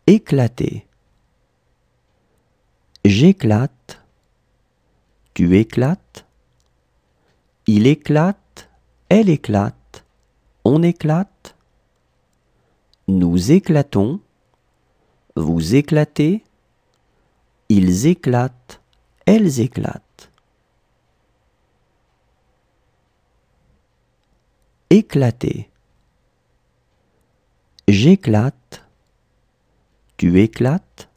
Éclater. J'éclate. Tu éclates. Il éclate. Elle éclate. On éclate. Nous éclatons. Vous éclatez. Ils éclatent. Elles éclatent. Éclater. J'éclate. Tu éclates.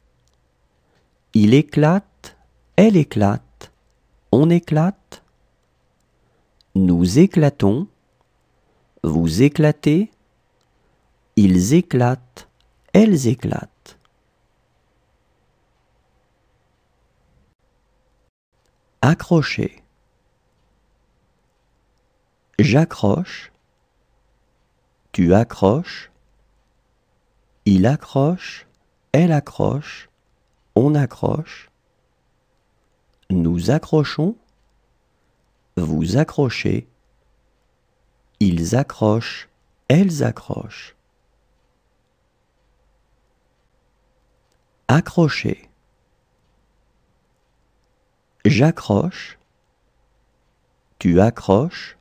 Il éclate. Elle éclate. On éclate. Nous éclatons. Vous éclatez. Ils éclatent. Elles éclatent. Accrocher. J'accroche. Tu accroches. Il accroche. Elle accroche. On accroche. Nous accrochons. Vous accrochez. Ils accrochent. Elles accrochent. Accrocher. J'accroche. Tu accroches.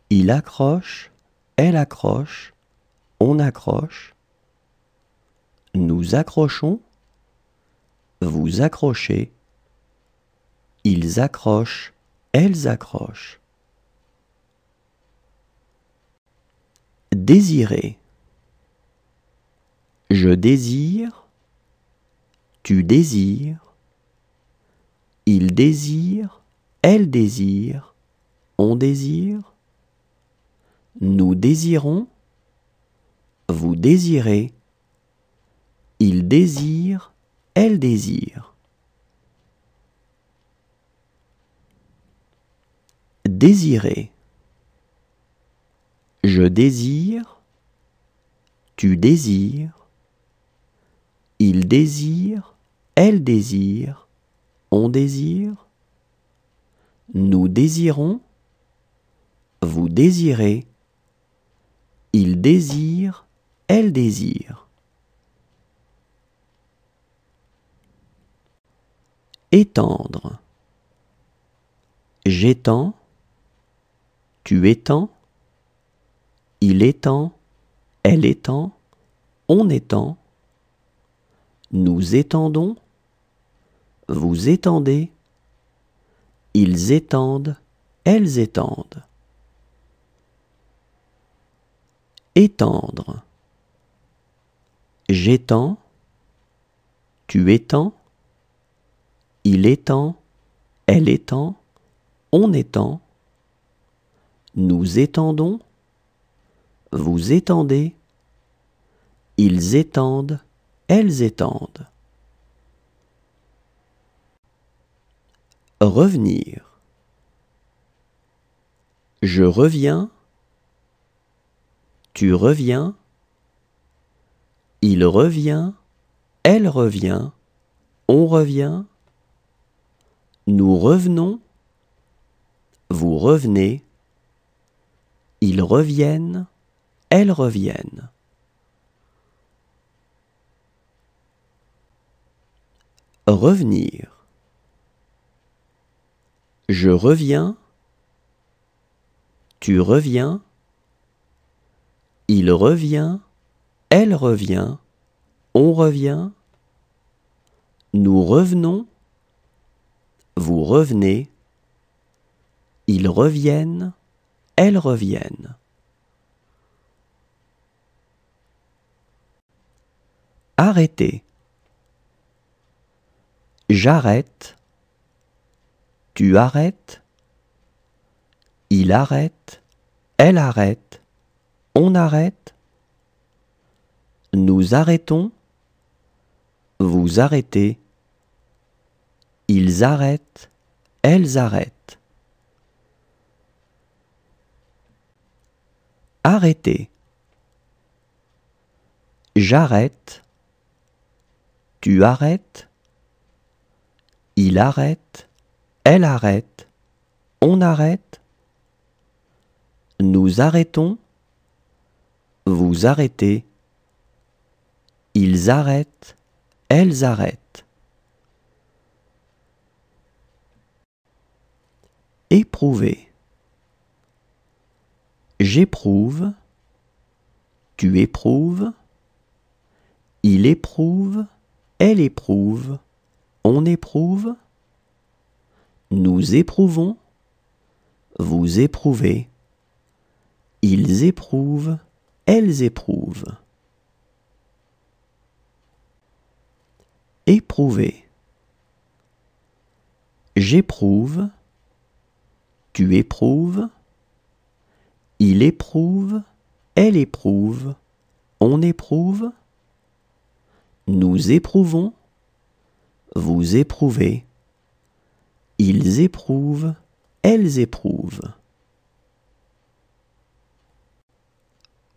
Il accroche. Elle accroche. On accroche. Nous accrochons. Vous accrochez. Ils accrochent. Elles accrochent. Désirer. Je désire. Tu désires. Il désire. Elle désire. On désire. Nous désirons. Vous désirez. Il désire. Elle désire. Désirer. Je désire. Tu désires. Il désire. Elle désire. On désire. Nous désirons. Vous désirez. Il désire. Elle désire. Étendre. J'étends. Tu étends. Il étend. Elle étend. On étend. Nous étendons. Vous étendez. Ils étendent. Elles étendent. Étendre. J'étends. Tu étends. Il étend. Elle étend. On étend. Nous étendons. Vous étendez. Ils étendent. Elles étendent. Revenir. Je reviens. Tu reviens. Il revient. Elle revient. On revient. Nous revenons. Vous revenez. Ils reviennent. Elles reviennent. Revenir. Je reviens. Tu reviens. Il revient. Elle revient. On revient. Nous revenons. Vous revenez. Ils reviennent. Elles reviennent. Arrêter. J'arrête. Tu arrêtes. Il arrête. Elle arrête. On arrête. Nous arrêtons. Vous arrêtez. Ils arrêtent. Elles arrêtent. Arrêter. J'arrête. Tu arrêtes. Il arrête. Elle arrête. On arrête. Nous arrêtons. Vous arrêtez. Ils arrêtent, elles arrêtent. Éprouver. J'éprouve, tu éprouves, il éprouve, elle éprouve, on éprouve, nous éprouvons, vous éprouvez, ils éprouvent, elles éprouvent. Éprouver. J'éprouve, tu éprouves, il éprouve, elle éprouve, on éprouve, nous éprouvons, vous éprouvez, ils éprouvent, elles éprouvent.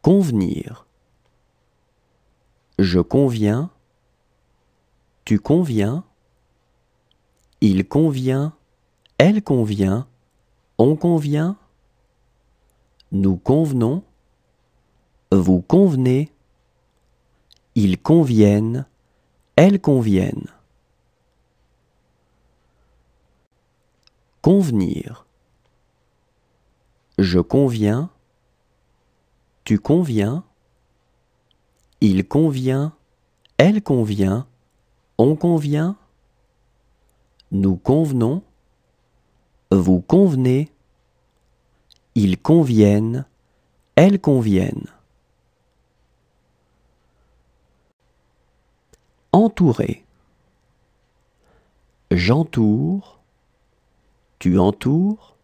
Convenir. Je conviens, tu conviens, il convient, elle convient, on convient, nous convenons, vous convenez, ils conviennent, elles conviennent. Convenir. Je conviens, tu conviens, il convient, elle convient, on convient, nous convenons, vous convenez, ils conviennent, elles conviennent. Entourer. J'entoure, tu entoures,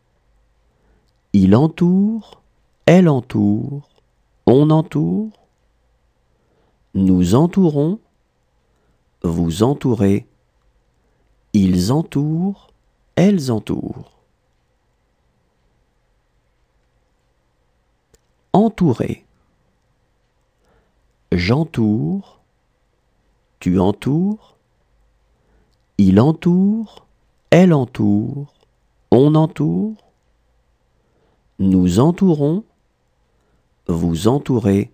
il entoure, elle entoure, on entoure, nous entourons, vous entourez, ils entourent, elles entourent. Entourer. J'entoure, tu entoures, il entoure, elle entoure, on entoure, nous entourons, vous entourez,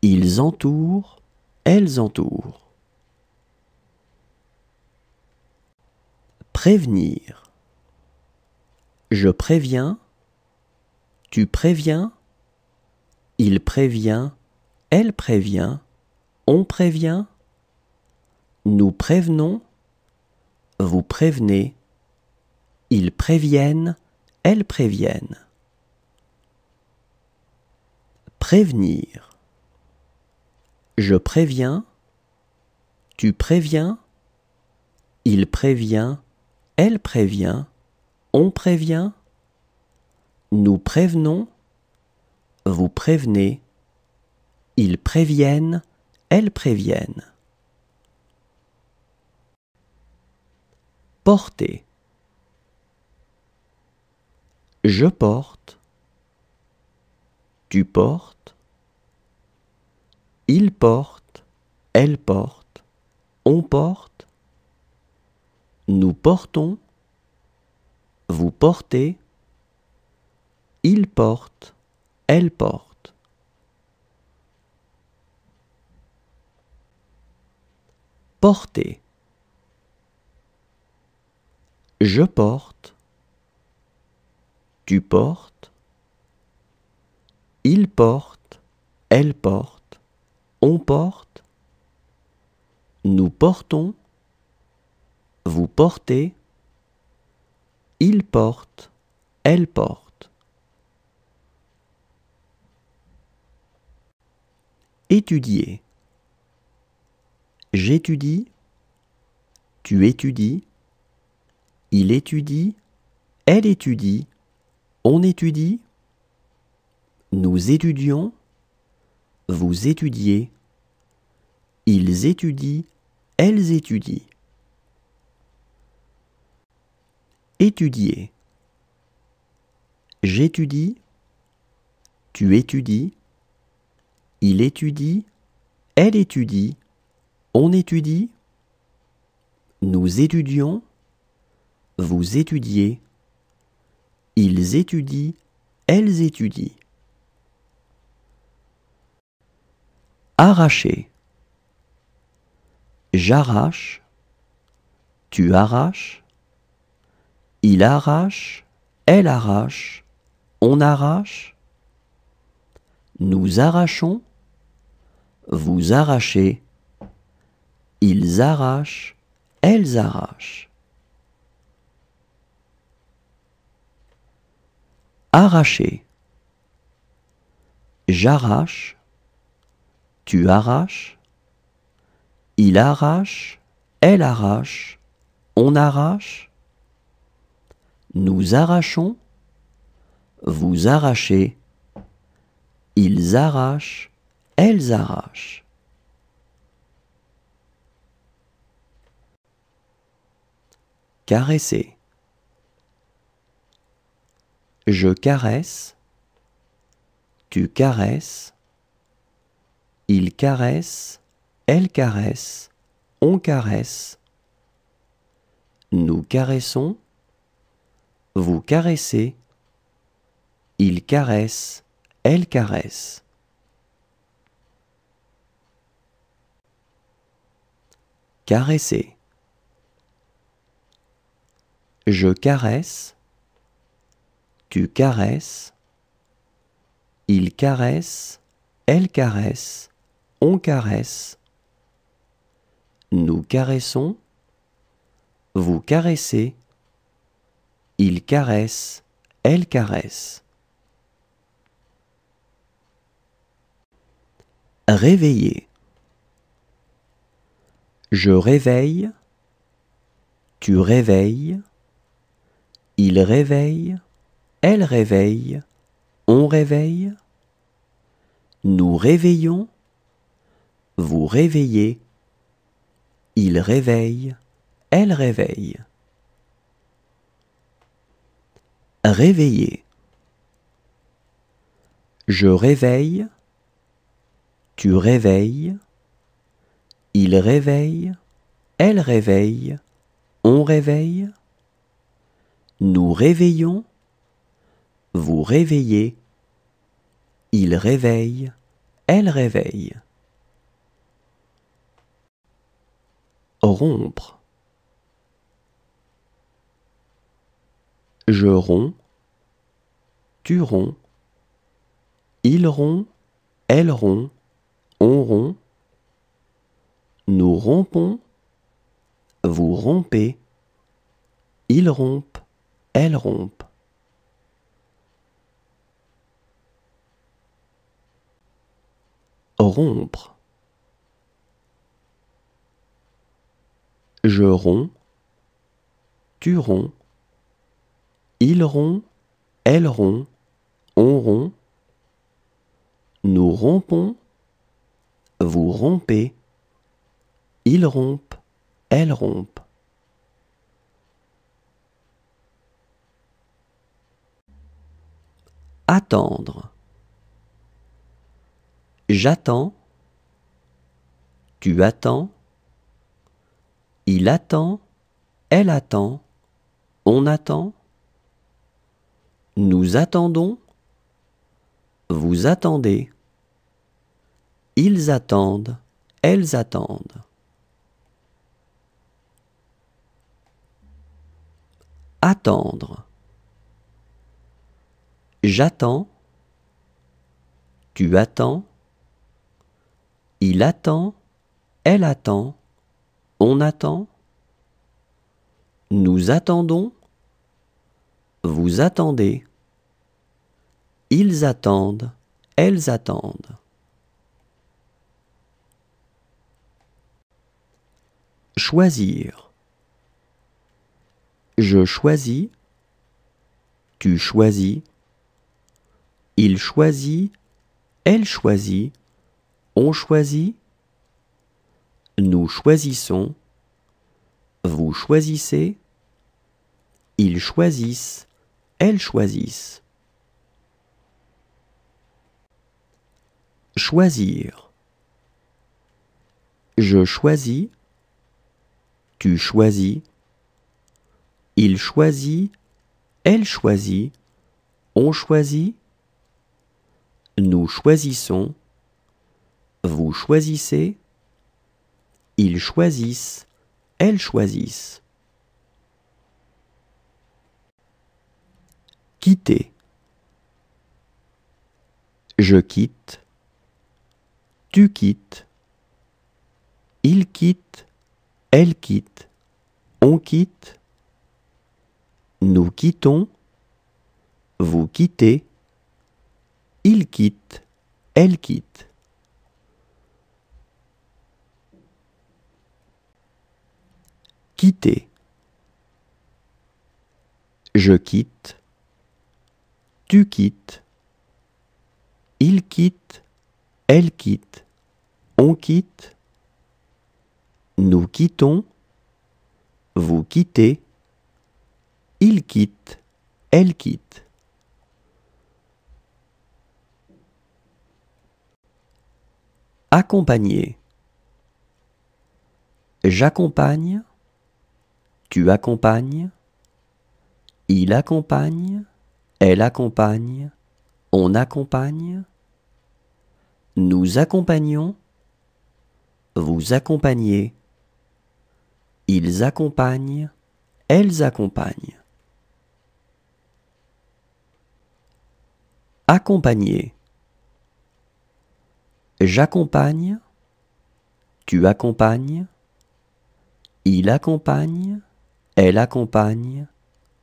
ils entourent, elles entourent. Prévenir. Je préviens, tu préviens, il prévient, elle prévient, on prévient, nous prévenons, vous prévenez, ils préviennent, elles préviennent. Prévenir. Je préviens, tu préviens, il prévient, elle prévient, on prévient, nous prévenons, vous prévenez, ils préviennent, elles préviennent. Porter. Je porte, tu portes, il porte, elle porte, on porte, nous portons, vous portez, il porte, elle porte. Porter. Je porte, tu portes, il porte, elle porte, on porte, nous portons, vous portez, il porte, elle porte. Étudier. J'étudie, tu étudies, il étudie, elle étudie, on étudie, nous étudions, vous étudiez, ils étudient, elles étudient. Étudier. J'étudie, tu étudies, il étudie, elle étudie, on étudie, nous étudions, vous étudiez, ils étudient, elles étudient. Arracher. J'arrache, tu arraches, il arrache, elle arrache, on arrache, nous arrachons, vous arrachez, ils arrachent, elles arrachent. Arracher. J'arrache, tu arraches, il arrache, elle arrache, on arrache, nous arrachons, vous arrachez, ils arrachent, elles arrachent. Caresser. Je caresse, tu caresses, il caresse, elle caresse, on caresse, nous caressons, vous caressez, il caresse, elle caresse. Caresser. Je caresse, tu caresses, il caresse, elle caresse, on caresse, nous caressons, vous caressez, il caresse, elle caresse. Réveiller. Je réveille, tu réveilles, il réveille, elle réveille, on réveille, nous réveillons, vous réveillez, il réveille, elle réveille. Réveiller. Je réveille, tu réveilles, il réveille, elle réveille, on réveille, nous réveillons, vous réveillez, il réveille, elle réveille. Rompre. Je romps, tu romps, il rompt, elle rompt, on rompt, nous rompons, vous rompez, il rompt, elle rompt. Rompre. Je romps, tu romps, il rompt, elle rompt, on rompt, nous rompons, vous rompez, il rompt, elle rompt. Attendre. J'attends, tu attends, il attend, elle attend, on attend, nous attendons, vous attendez, ils attendent, elles attendent. Attendre. J'attends, tu attends, il attend, elle attend, on attend, nous attendons, vous attendez, ils attendent, elles attendent. Choisir. Je choisis, tu choisis, il choisit, elle choisit, on choisit, nous choisissons, vous choisissez, ils choisissent, elles choisissent. Choisir. Je choisis, tu choisis, il choisit, elle choisit, on choisit, nous choisissons, vous choisissez, Ils choisissent, elles choisissent. Quitter. Je quitte. Tu quittes. Il quitte. Elle quitte. On quitte. Nous quittons. Vous quittez. Il quitte. Elle quitte. Quitter. Je quitte. Tu quittes. Il quitte. Elle quitte. On quitte. Nous quittons. Vous quittez. Il quitte. Elle quitte. Accompagner. J'accompagne. Tu accompagnes. Il accompagne. Elle accompagne. On accompagne. Nous accompagnons. Vous accompagnez. Ils accompagnent. Elles accompagnent. Accompagner. J'accompagne. Tu accompagnes. Il accompagne. Elle accompagne.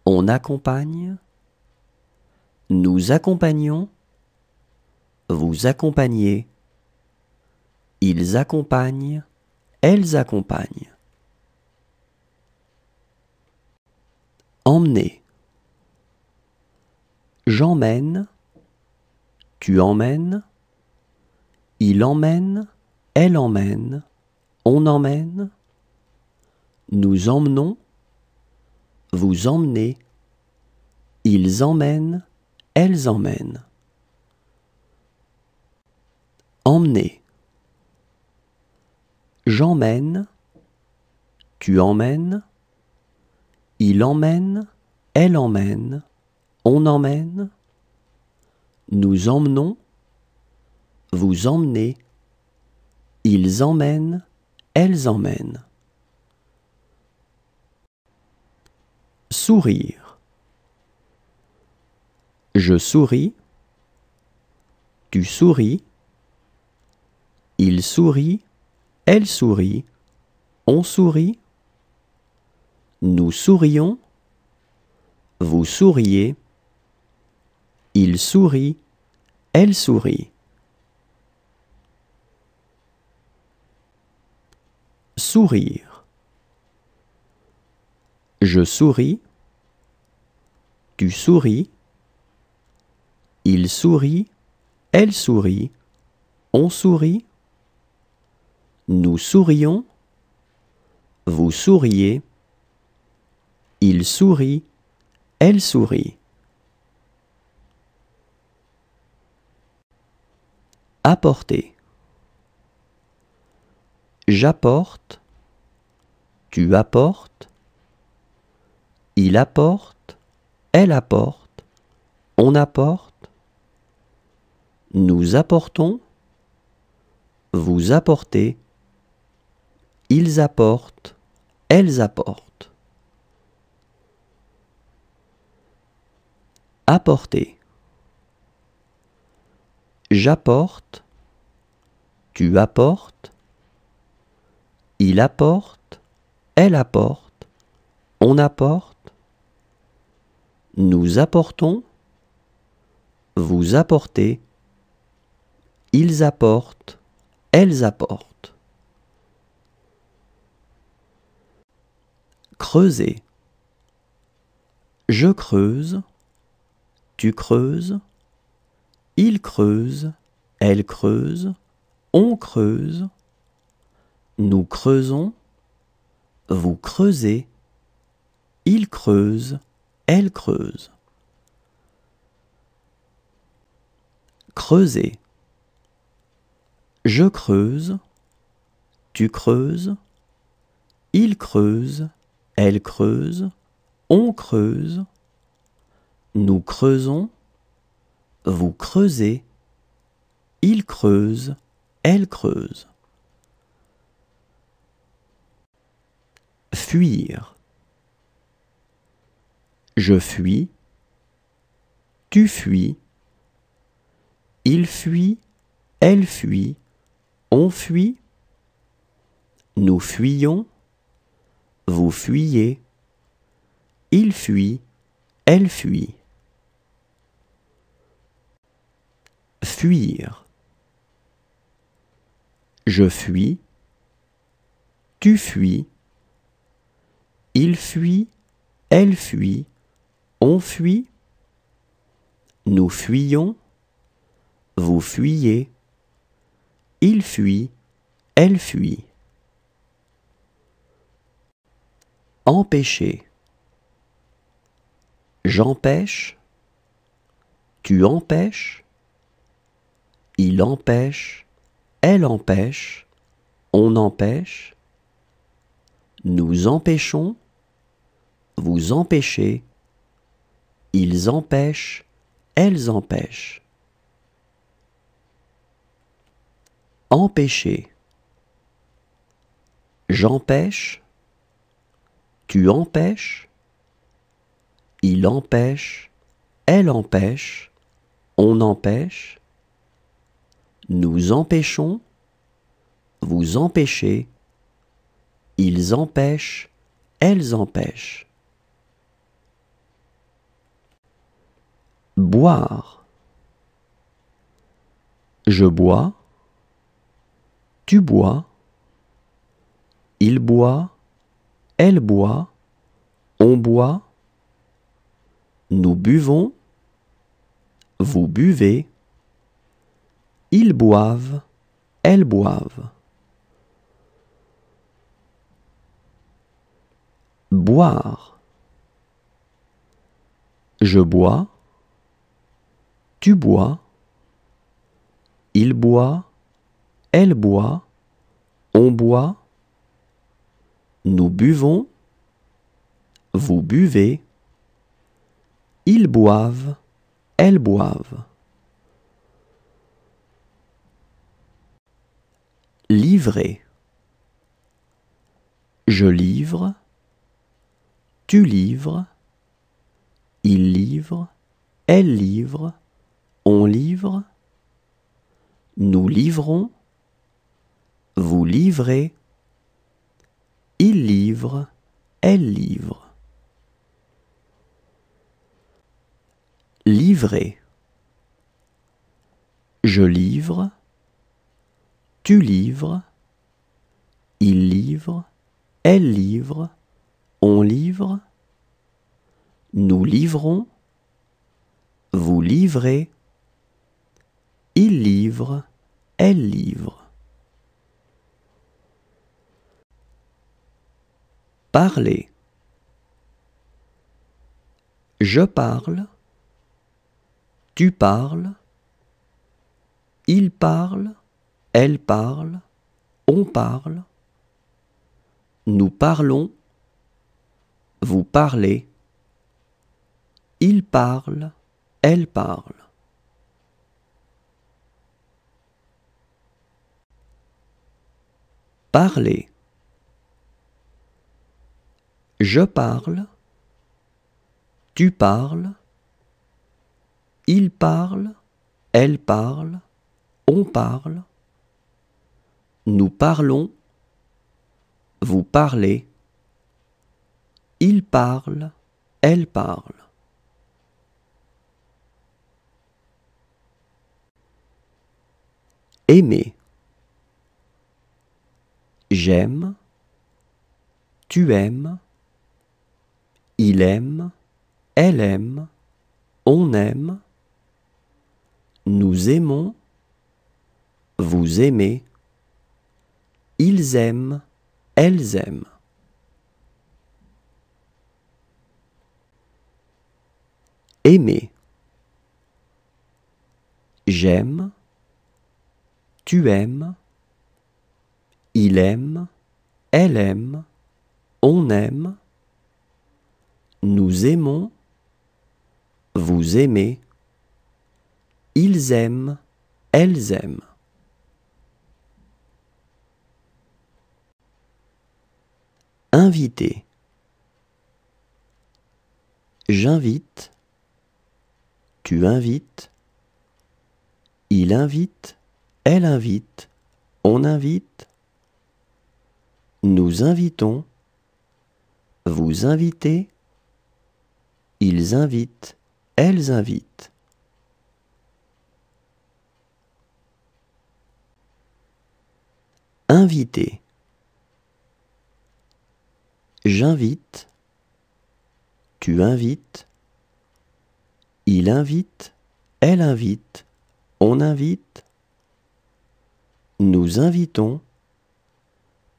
On accompagne. Nous accompagnons. Vous accompagnez. Ils accompagnent. Elles accompagnent. Emmener. J'emmène. Tu emmènes. Il emmène. Elle emmène. On emmène. Nous emmenons. Vous emmenez. Ils emmènent. Elles emmènent. Emmener. J'emmène. Tu emmènes. Il emmène. Elle emmène. On emmène. Nous emmenons. Vous emmenez. Ils emmènent. Elles emmènent. Sourire. Je souris. Tu souris. Il sourit. Elle sourit. On sourit. Nous sourions. Vous souriez. Il sourit. Elle sourit. Sourire. Je souris. Tu souris. Il sourit. Elle sourit. On sourit. Nous sourions. Vous souriez. Il sourit. Elle sourit. Apporter. J'apporte. Tu apportes. Il apporte. Elle apporte. On apporte. Nous apportons. Vous apportez. Ils apportent. Elles apportent. Apporter. J'apporte. Tu apportes. Il apporte. Elle apporte. On apporte. Nous apportons. Vous apportez. Ils apportent. Elles apportent. Creuser. Je creuse. Tu creuses. Il creuse. Elle creuse. On creuse. Nous creusons. Vous creusez. Il creuse. Elle creuse. Creuser. Je creuse. Tu creuses. Il creuse. Elle creuse. On creuse. Nous creusons. Vous creusez. Il creuse. Elle creuse. Fuir. Je fuis, tu fuis, il fuit, elle fuit, on fuit, nous fuyons, vous fuyez, il fuit, elle fuit. Fuir. Je fuis, tu fuis, il fuit, elle fuit, on fuit, nous fuyons, vous fuyez, il fuit, elle fuit. Empêcher. J'empêche, tu empêches, il empêche, elle empêche, on empêche, nous empêchons, vous empêchez, ils empêchent, elles empêchent. Empêcher. J'empêche, tu empêches, il empêche, elle empêche, on empêche, nous empêchons, vous empêchez, ils empêchent, elles empêchent. Boire. Je bois, tu bois, il boit, elle boit, on boit, nous buvons, vous buvez, ils boivent, elles boivent. Boire. Je bois, tu bois, il boit, elle boit, on boit, nous buvons, vous buvez, ils boivent, elles boivent. Livrer. Je livre, tu livres, il livre, elle livre, on livre, nous livrons, vous livrez, il livre, elle livre. Livrer. Je livre, tu livres, il livre, elle livre, on livre, nous livrons, vous livrez, il livre, elle livre. Parler. Je parle, tu parles, il parle, elle parle, on parle, nous parlons, vous parlez, il parle, elle parle. Parler. Je parle, tu parles, il parle, elle parle, on parle, nous parlons, vous parlez, il parle, elle parle. Aimer. J'aime, tu aimes, il aime, elle aime, on aime, nous aimons, vous aimez, ils aiment, elles aiment. Aimer. J'aime, tu aimes, il aime, elle aime, on aime, nous aimons, vous aimez, ils aiment, elles aiment. Inviter. J'invite. Tu invites. Il invite. Elle invite. On invite. Nous invitons. Vous invitez. Ils invitent. Elles invitent. Inviter. J'invite. Tu invites. Il invite. Elle invite. On invite. Nous invitons.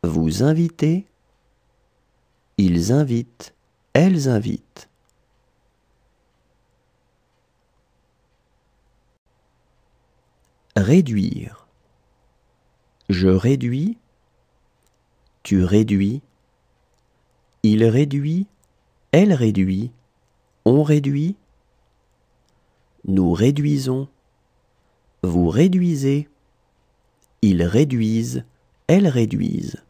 Vous invitez. Ils invitent. Elles invitent. Réduire. Je réduis. Tu réduis. Il réduit. Elle réduit. On réduit. Nous réduisons. Vous réduisez. Ils réduisent. Elles réduisent.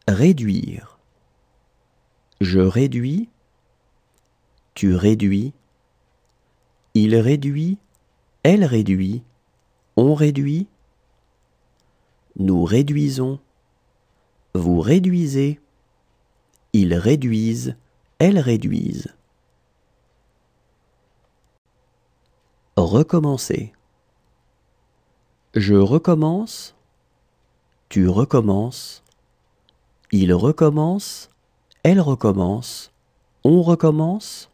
Réduire. Je réduis. Tu réduis. Il réduit. Elle réduit. On réduit. Nous réduisons. Vous réduisez. Ils réduisent. Elles réduisent. Recommencer. Je recommence. Tu recommences. Il recommence. Elle recommence. On recommence.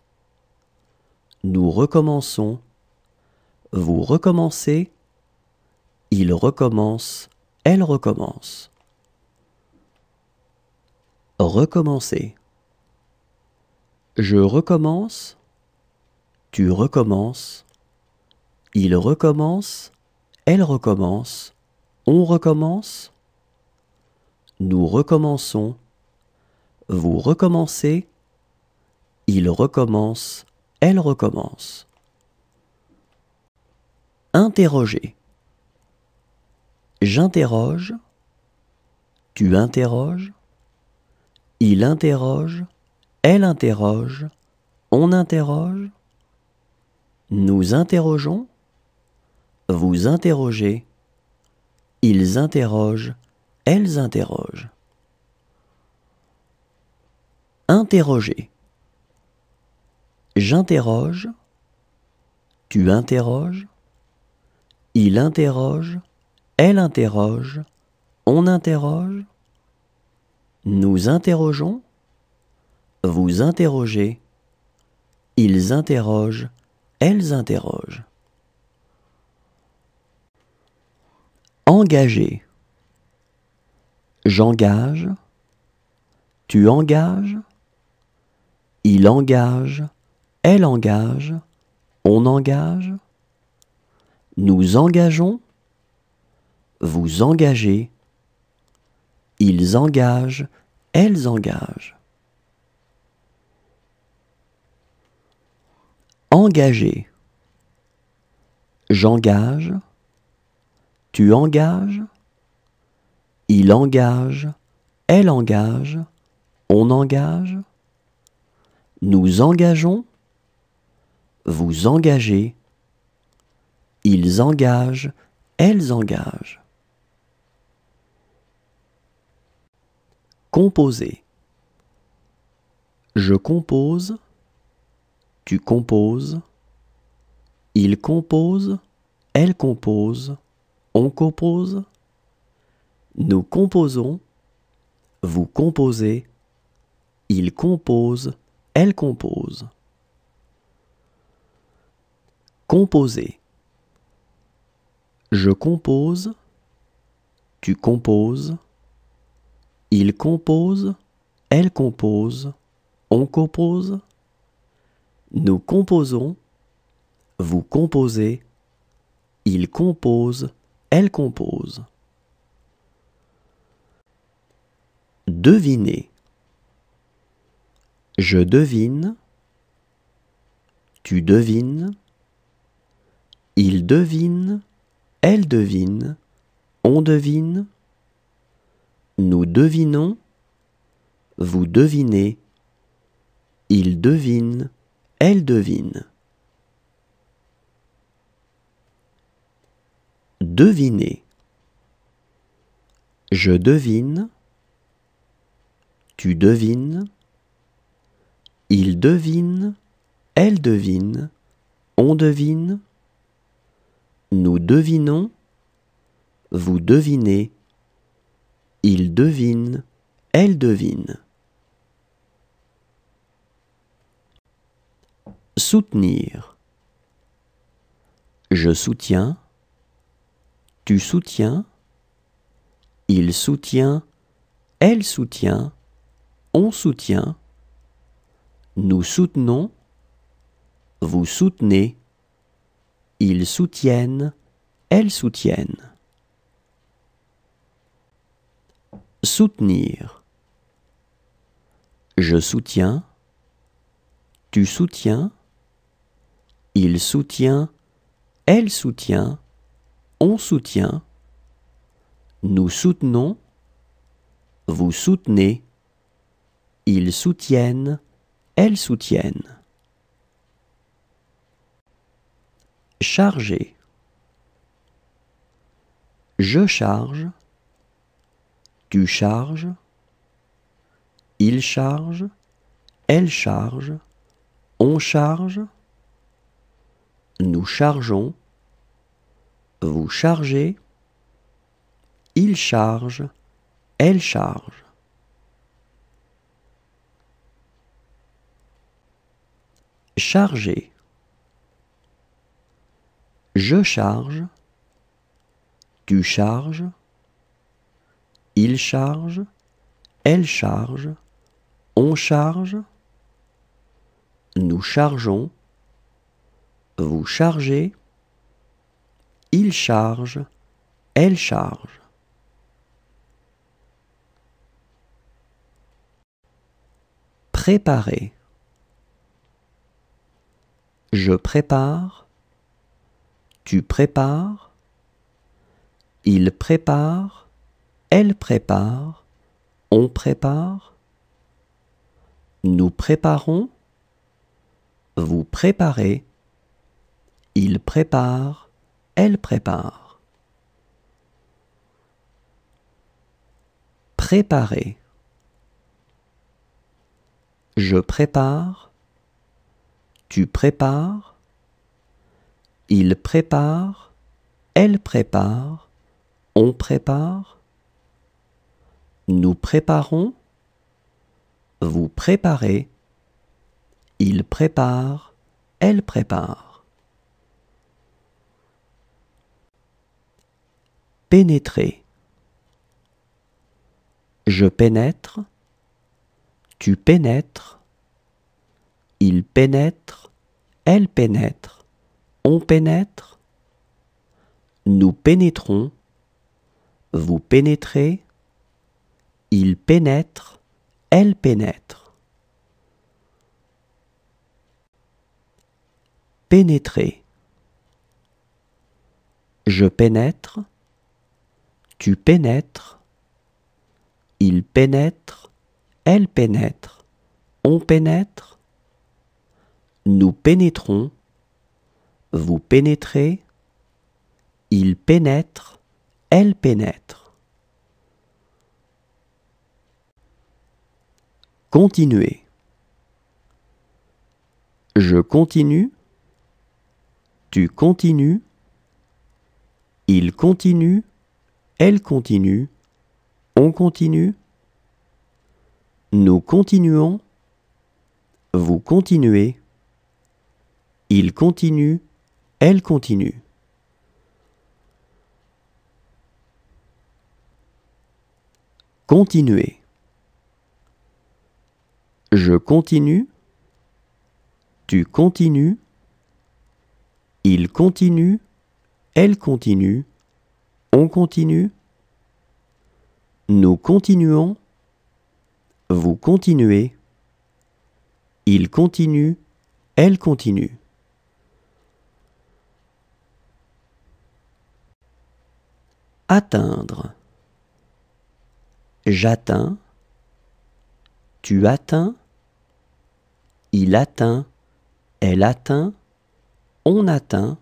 Nous recommençons. Vous recommencez. Il recommence. Elle recommence. Recommencer. Je recommence. Tu recommences. Il recommence. Elle recommence. On recommence. Nous recommençons. Vous recommencez. Il recommence. Elle recommence. Interroger. J'interroge. Tu interroges. Il interroge. Elle interroge. On interroge. Nous interrogeons. Vous interrogez. Ils interrogent. Elles interrogent. Interroger. J'interroge. Tu interroges. Il interroge. Elle interroge. On interroge. Nous interrogeons. Vous interrogez. Ils interrogent. Elles interrogent. Engager. J'engage. Tu engages. Il engage. Elle engage. On engage. Nous engageons. Vous engagez. Ils engagent. Elles engagent. Engager. J'engage. Tu engages. Il engage. Elle engage. On engage. Nous engageons. Vous engagez. Ils engagent. Elles engagent. Composer. Je compose. Tu composes. Il compose. Elle compose. On compose. Nous composons. Vous composez. Il compose. Elle compose. Composer. Je compose. Tu composes. Il compose. Elle compose. On compose. Nous composons. Vous composez. Il compose. Elle compose. Deviner. Je devine. Tu devines. Il devine. Elle devine. On devine. Nous devinons, vous devinez, il devine, elle devine. Deviner. Je devine, tu devines, il devine, elle devine, on devine, nous devinons, vous devinez, il devine, elle devine. Soutenir. Je soutiens, tu soutiens, il soutient, elle soutient, on soutient, nous soutenons, vous soutenez, ils soutiennent, elles soutiennent. Soutenir. Je soutiens, tu soutiens, il soutient, elle soutient, on soutient, nous soutenons, vous soutenez, ils soutiennent, elles soutiennent. Charger. Je charge, tu charges, il charge, elle charge, on charge, nous chargeons, vous chargez, il charge, elle charge. Charger. Je charge, tu charges, il charge, elle charge, on charge, nous chargeons, vous chargez, il charge, elle charge. Préparer. Je prépare, tu prépares, il prépare, elle prépare, on prépare, nous préparons, vous préparez, il prépare, elle prépare. Préparer. Je prépare, tu prépares, il prépare, elle prépare, on prépare, nous préparons, vous préparez, il prépare, elle prépare. Pénétrer. Je pénètre, tu pénètres, il pénètre, elle pénètre, on pénètre, nous pénétrons, vous pénétrez, il pénètre, elle pénètre. Pénétrer. Je pénètre, tu pénètres, il pénètre, elle pénètre, on pénètre, nous pénétrons, vous pénétrez, il pénètre, elle pénètre. Continuer. Je continue, tu continues, il continue, elle continue, on continue, nous continuons, vous continuez, il continue, elle continue. Continuer. Je continue, tu continues, il continue, elle continue, on continue, nous continuons, vous continuez, il continue, elle continue. Atteindre. J'atteins, tu atteins, il atteint, elle atteint, on atteint,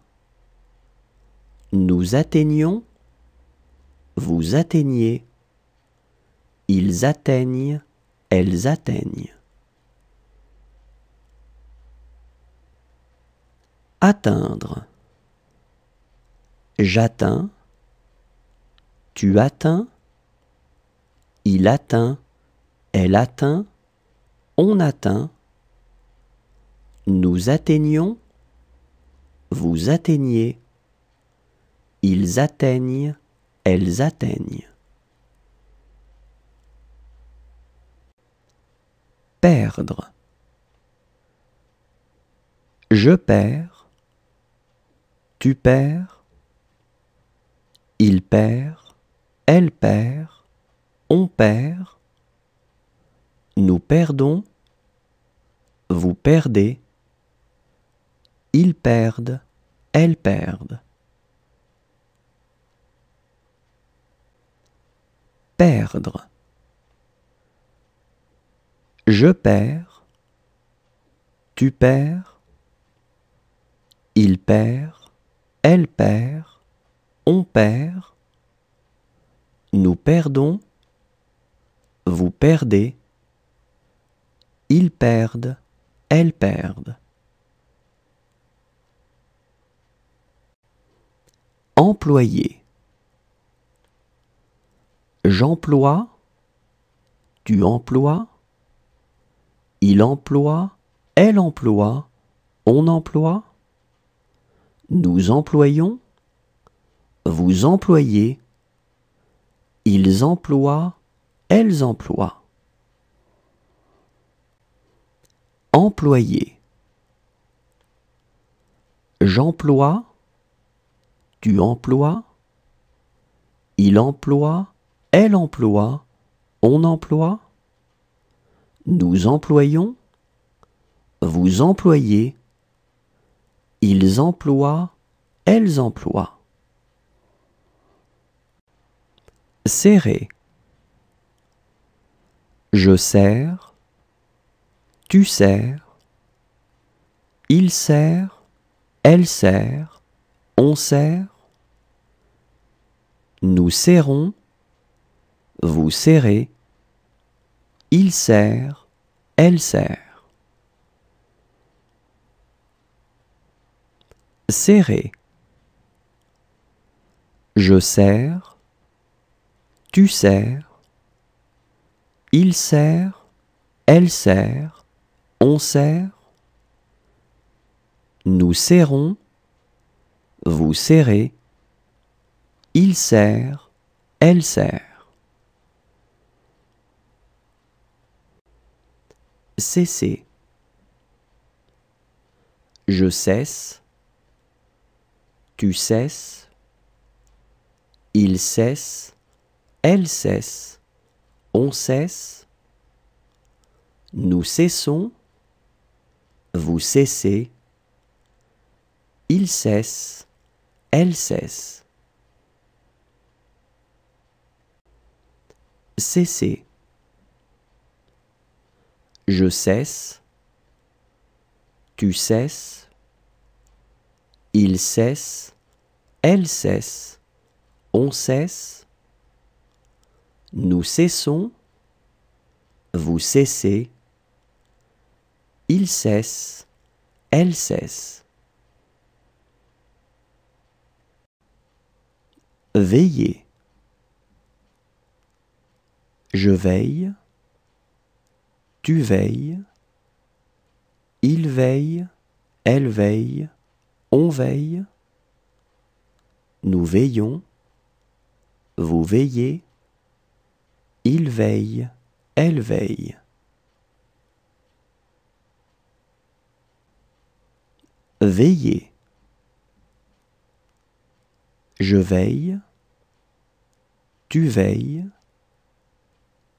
nous atteignons, vous atteignez, ils atteignent, elles atteignent. Atteindre. J'atteins, tu atteins, il atteint, elle atteint, on atteint, nous atteignons, vous atteignez, ils atteignent, elles atteignent. Perdre. Je perds, tu perds, il perd, elle perd, on perd, nous perdons, vous perdez, ils perdent, elles perdent. Perdre. Je perds, tu perds, il perd, elle perd, on perd, nous perdons, vous perdez, ils perdent, elles perdent. Employer. J'emploie, tu emploies, il emploie, elle emploie, on emploie, nous employons, vous employez, ils emploient, elles emploient. Employer. J'emploie, tu emploies, il emploie, elle emploie, on emploie, nous employons, vous employez, ils emploient, elles emploient. Serrer. Je serre, tu serres, il serre, elle serre, on serre, nous serrons, vous serrez, il serre, elle serre. Serrer. Je serre, tu serres, il serre, elle serre, on serre, nous serrons, vous serrez, il serre, elle serre. Cesser. Je cesse, tu cesses, il cesse, elle cesse, on cesse, nous cessons, vous cessez, il cesse, elle cesse. Cesser. Je cesse, tu cesses, il cesse, elle cesse, on cesse, nous cessons, vous cessez, il cesse, elle cesse. Veiller. Je veille, tu veilles, il veille, elle veille, on veille, nous veillons, vous veillez, il veille, elle veille. Veiller. Je veille, tu veilles,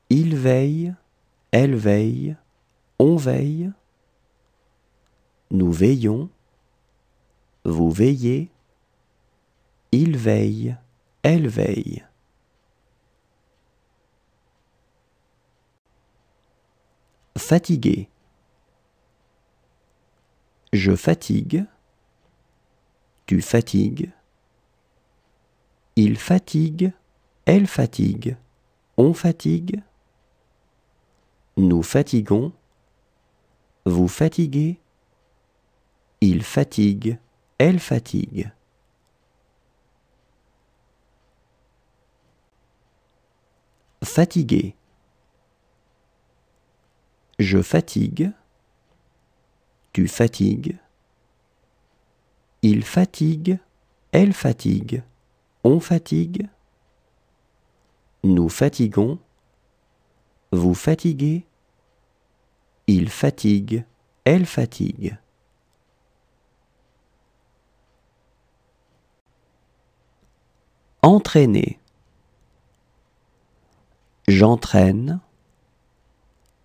il veille, elle veille, on veille, nous veillons, vous veillez, il veille, elle veille. Fatigué. Je fatigue. Tu fatigues. Il fatigue. Elle fatigue. On fatigue. Nous fatiguons. Vous fatiguez. Il fatigue. Elle fatigue. Fatigué. Je fatigue. Tu fatigues. Il fatigue. Elle fatigue. On fatigue. Nous fatiguons. Vous fatiguez. Il fatigue. Elle fatigue. Entraîner. J'entraîne.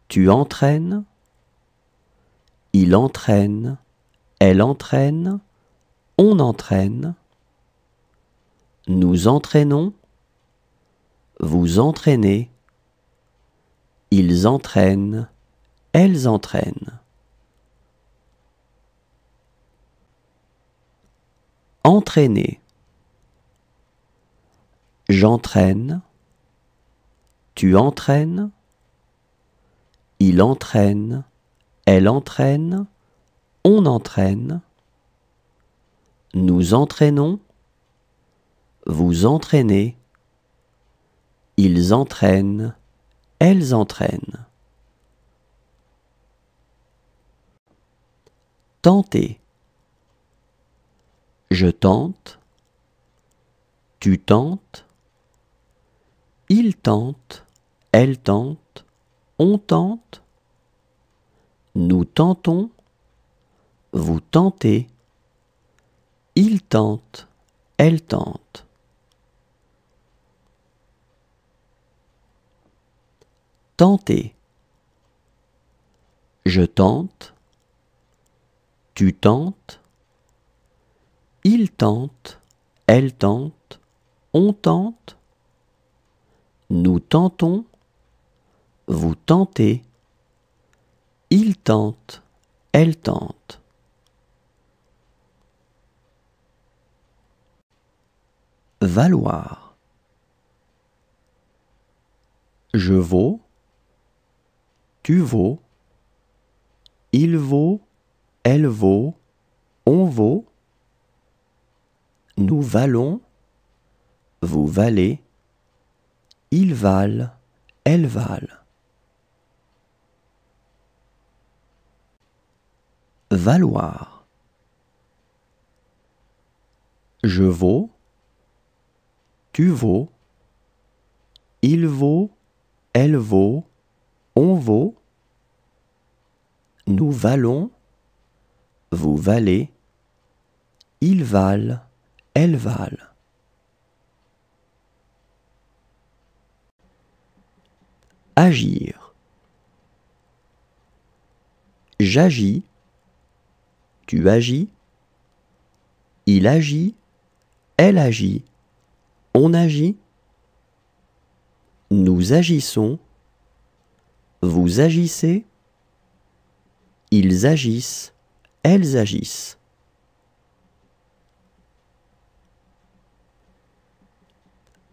Tu entraînes. Il entraîne. Elle entraîne. On entraîne. Nous entraînons. Vous entraînez. Ils entraînent. Elles entraînent. Entraîner. J'entraîne. Tu entraînes. Il entraîne. Elle entraîne. On entraîne. Nous entraînons. Vous entraînez. Ils entraînent. Elles entraînent. Tenter. Je tente. Tu tentes. Il tente. Elle tente. On tente. Nous tentons. Vous tentez. Il tente. Elle tente. Tenter. Je tente. Tu tentes. Il tente. Elle tente. On tente. Nous tentons. Vous tentez. Il tente. Elle tente. Valoir. Je vaux. Tu vaux. Il vaut. Elle vaut. On vaut. Nous valons. Vous valez. Ils valent. Elles valent. Valoir. Je vaux. Tu vaux. Il vaut. Elle vaut. On vaut. Nous valons. Vous valez. Ils valent. Elles valent. Agir. J'agis. Tu agis. Il agit. Elle agit. On agit. Nous agissons. Vous agissez. Ils agissent. Elles agissent.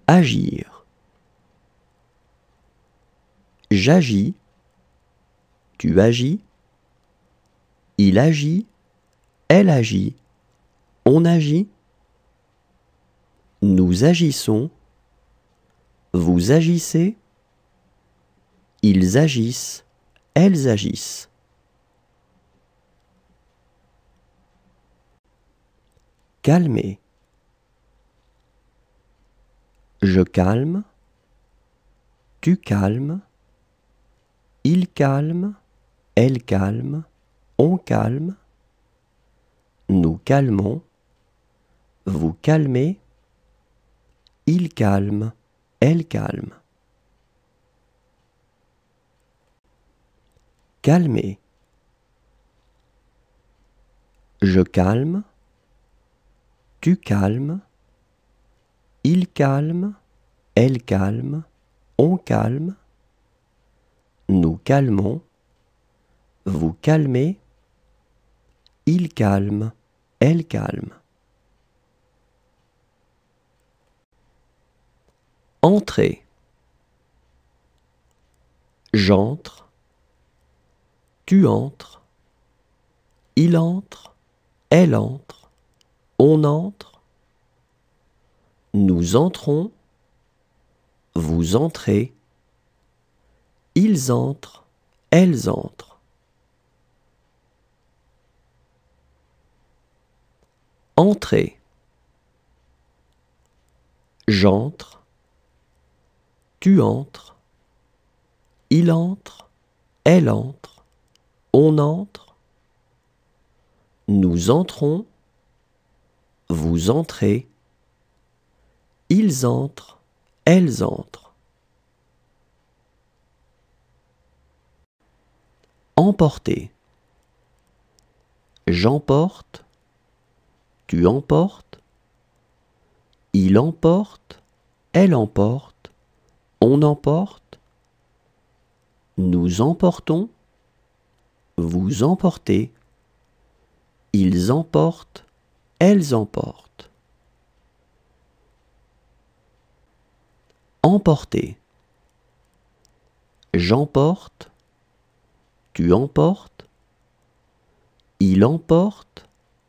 Agir. J'agis. Tu agis. Il agit. Elle agit. On agit. Nous agissons. Vous agissez. Ils agissent. Elles agissent. Calmer. Je calme. Tu calmes. Il calme. Elle calme. On calme. Nous calmons. Vous calmez. Il calme. Elle calme. Calmer. Je calme. Tu calmes. Il calme. Elle calme. On calme. Nous calmons. vous calmez, il calme, elle calme. Entrez. J'entre, tu entres, il entre, elle entre, on entre, nous entrons, vous entrez, ils entrent, elles entrent. Entrez. J'entre, tu entres, il entre, elle entre, on entre, nous entrons, vous entrez, ils entrent, elles entrent. Emporter. J'emporte, tu emportes, il emporte, elle emporte, on emporte, nous emportons, vous emportez, ils emportent, elles emportent. Emporter. J'emporte, tu emportes, il emporte,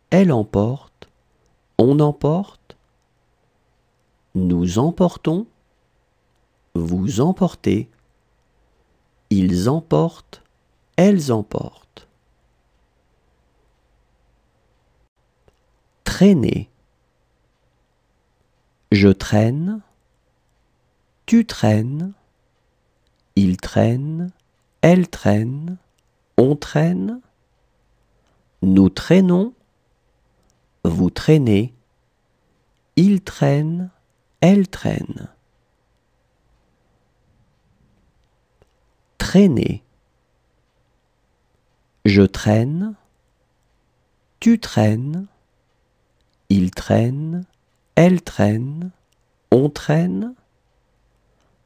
elle emporte, on emporte, nous emportons, vous emportez, ils emportent, elles emportent. Traîner. Je traîne, tu traînes, il traîne, elle traîne, on traîne, nous traînons, vous traînez, il traîne, elle traîne. Traîner. Je traîne, tu traînes, il traîne, elle traîne, on traîne,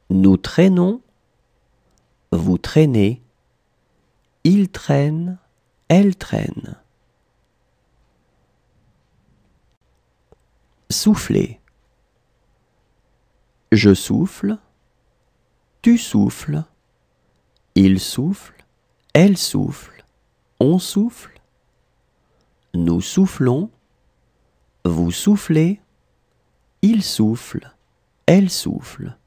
nous traînons, vous traînez, il traîne, elle traîne. Souffler. Je souffle, tu souffles, il souffle, elle souffle, on souffle, nous soufflons, vous soufflez, il souffle, elle souffle.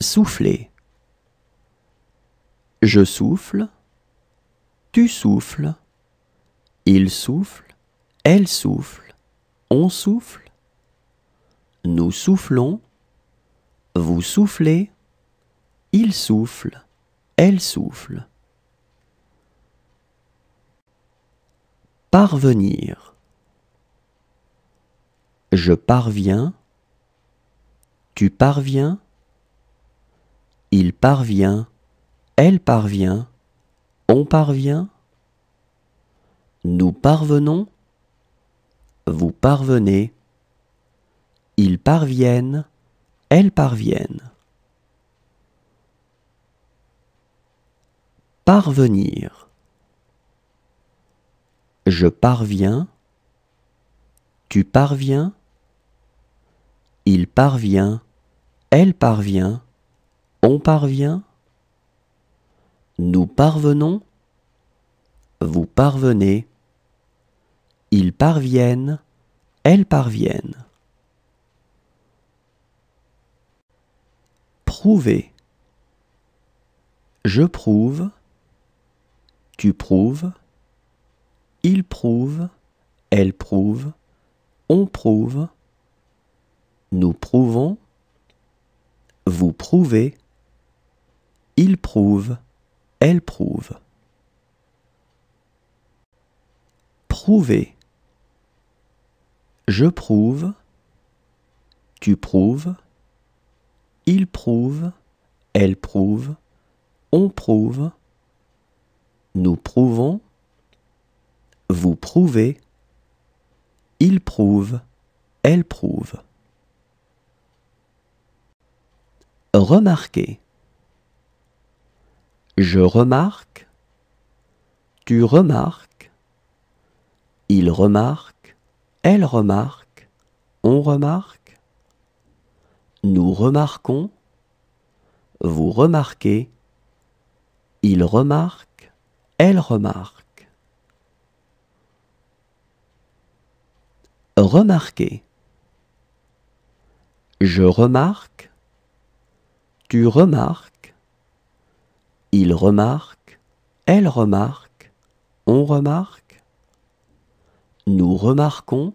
Souffler. Je souffle, tu souffles, il souffle, elle souffle, on souffle, nous soufflons, vous soufflez, il souffle, elle souffle. Parvenir. Je parviens, tu parviens, il parvient, elle parvient, on parvient, nous parvenons, vous parvenez, ils parviennent, elles parviennent. Parvenir. Je parviens, tu parviens, il parvient, elle parvient, on parvient, nous parvenons, vous parvenez, ils parviennent, elles parviennent. Prouver. Je prouve, tu prouves, il prouve, elle prouve, on prouve, nous prouvons, vous prouvez, il prouve, elle prouve. Prouver. Je prouve, tu prouves, il prouve, elle prouve, on prouve, nous prouvons, vous prouvez, il prouve, elle prouve. Remarquer. Je remarque, tu remarques, il remarque, elle remarque, on remarque, nous remarquons, vous remarquez, il remarque, elle remarque. Remarquer. Je remarque, tu remarques, il remarque, elle remarque, on remarque, nous remarquons,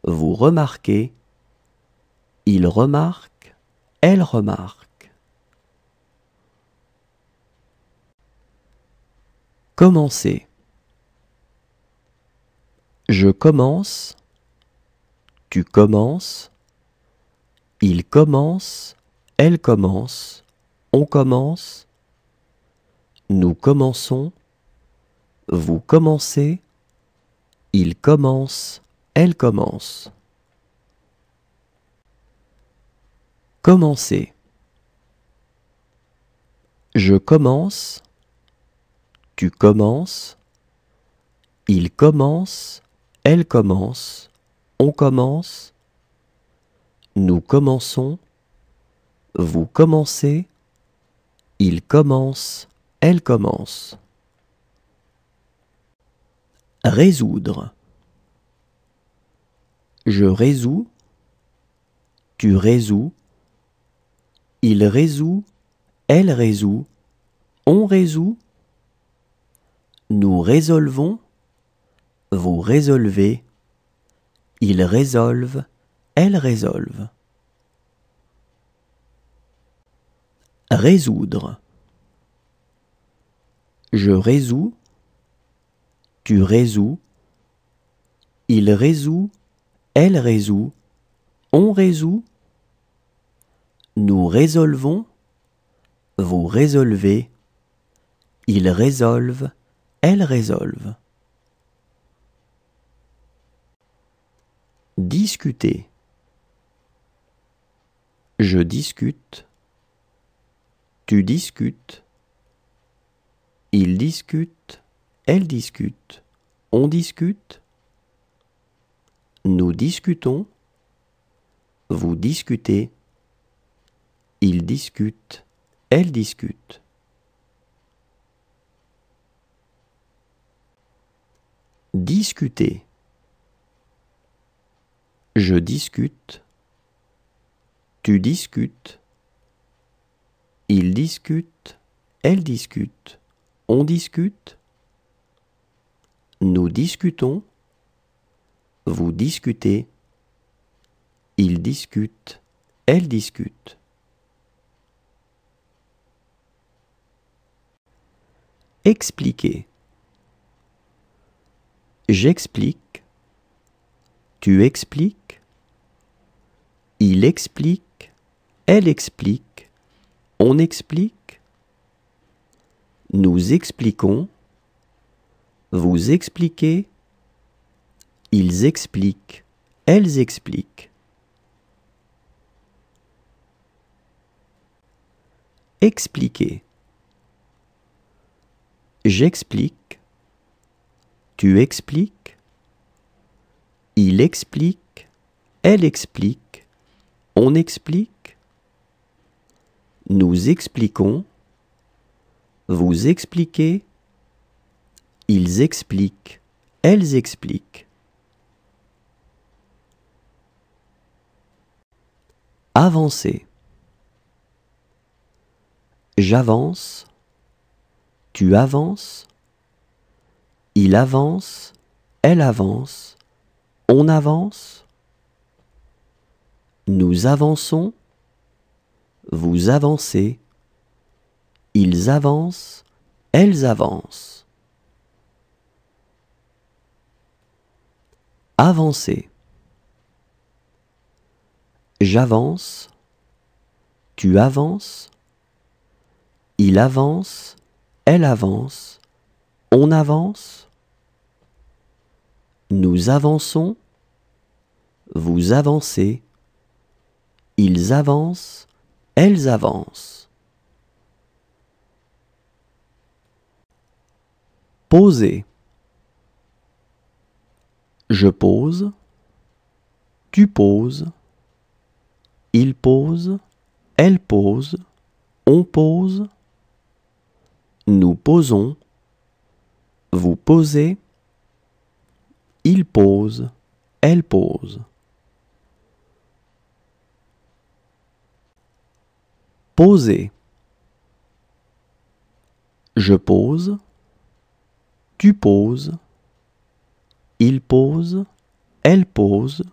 vous remarquez, il remarque, elle remarque. Commencer. Je commence, tu commences, il commence, elle commence, on commence, nous commençons, vous commencez, il commence, elle commence. Commencer. Je commence, tu commences, il commence, elle commence, on commence, nous commençons, vous commencez, il commence, elle commence. Résoudre. Je résous, tu résous, il résout, elle résout, on résout, nous résolvons, vous résolvez, ils résolvent, elles résolvent. Résoudre. Je résous, tu résous, il résout, elle résout, on résout, nous résolvons, vous résolvez, ils résolvent, elles résolvent. Discuter. Je discute, tu discutes, il discute, elle discute, on discute, nous discutons, vous discutez, il discute, elle discute. Discuter. Je discute, tu discutes, il discute, elle discute, on discute, nous discutons, vous discutez, il discute, elle discute. Expliquer. J'explique, tu expliques, il explique, elle explique, on explique, nous expliquons, vous expliquez, ils expliquent, elles expliquent. Expliquer. J'explique, tu expliques, il explique, elle explique, on explique, nous expliquons, vous expliquez, ils expliquent, elles expliquent. Avancer. J'avance, tu avances, il avance, elle avance, on avance, nous avançons, vous avancez, ils avancent, elles avancent. Avancer. J'avance, tu avances, il avance, elle avance, on avance, nous avançons, vous avancez, ils avancent, elles avancent. Poser. Je pose. Tu poses. Il pose. Elle pose. On pose. Nous posons. Vous posez. Il pose. Elle pose. Poser. Je pose. Tu poses. Il pose. Elle pose.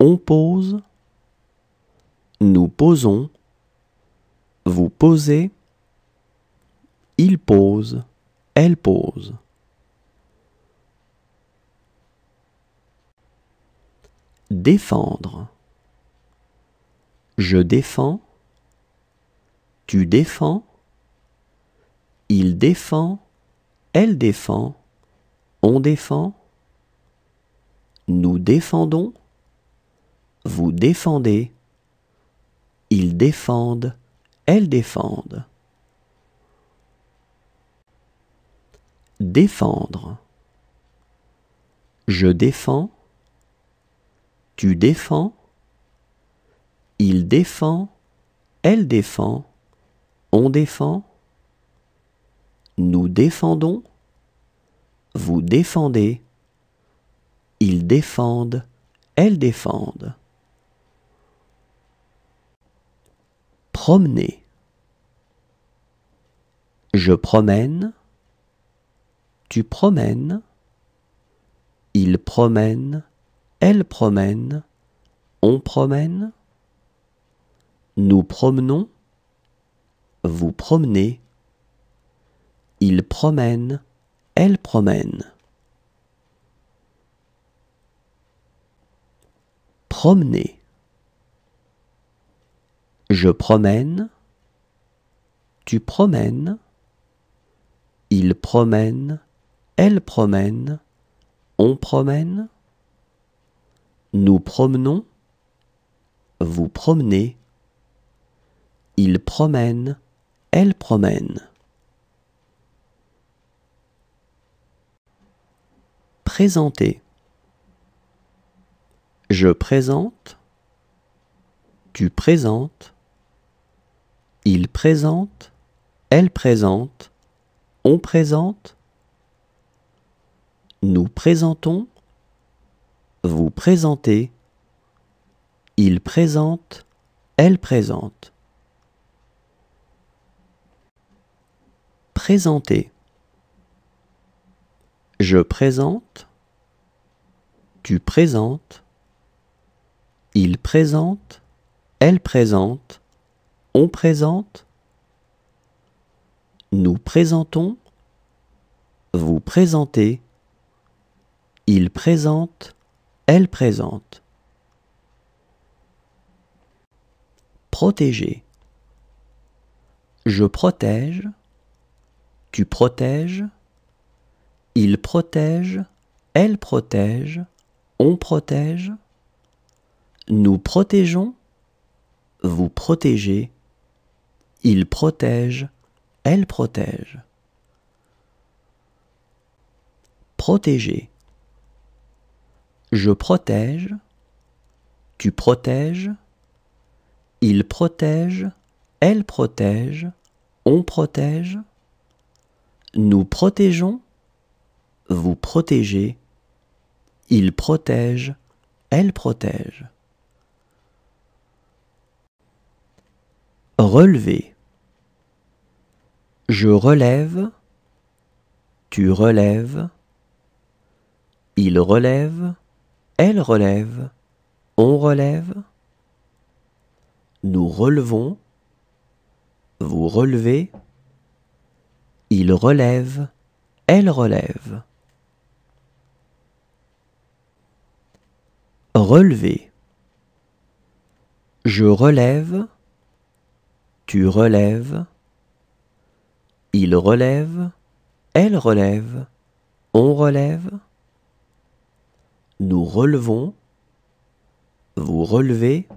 On pose. Nous posons. Vous posez. Il pose. Elle pose. Défendre. Je défends. Tu défends. Il défend. Elle défend. On défend. Nous défendons. Vous défendez. Ils défendent. Elles défendent. Défendre. Je défends. Tu défends. Il défend. Elle défend. On défend. Nous défendons. Vous défendez. Ils défendent. Elles défendent. Promener. Je promène. Tu promènes. Il promène. Elle promène. On promène. Nous promenons. Vous promenez. Il promène. Elle promène. Promener. Je promène. Tu promènes. Il promène. Elle promène. On promène. Nous promenons. Vous promenez. Il promène. Elle promène. Présenter. Je présente. Tu présentes. Il présente. Elle présente. On présente. Nous présentons. Vous présentez. Il présente. Elle présente. Présenter. Je présente. Tu présentes. Il présente. Elle présente. On présente. Nous présentons. Vous présentez. Il présente. Elle présente. Protéger. Je protège. Tu protèges. Il protège. Elle protège. On protège. Nous protégeons. Vous protégez. Il protège. Elle protège. Protéger. Je protège. Tu protèges. Il protège. Elle protège. On protège. Nous protégeons. Vous protégez. Il protège. Elle protège. Relever. Je relève. Tu relèves. Il relève. Elle relève. On relève. Nous relevons. Vous relevez. Il relève. Elle relève. Relever. Je relève. Tu relèves. Il relève. Elle relève. On relève. Nous relevons. Vous relevez.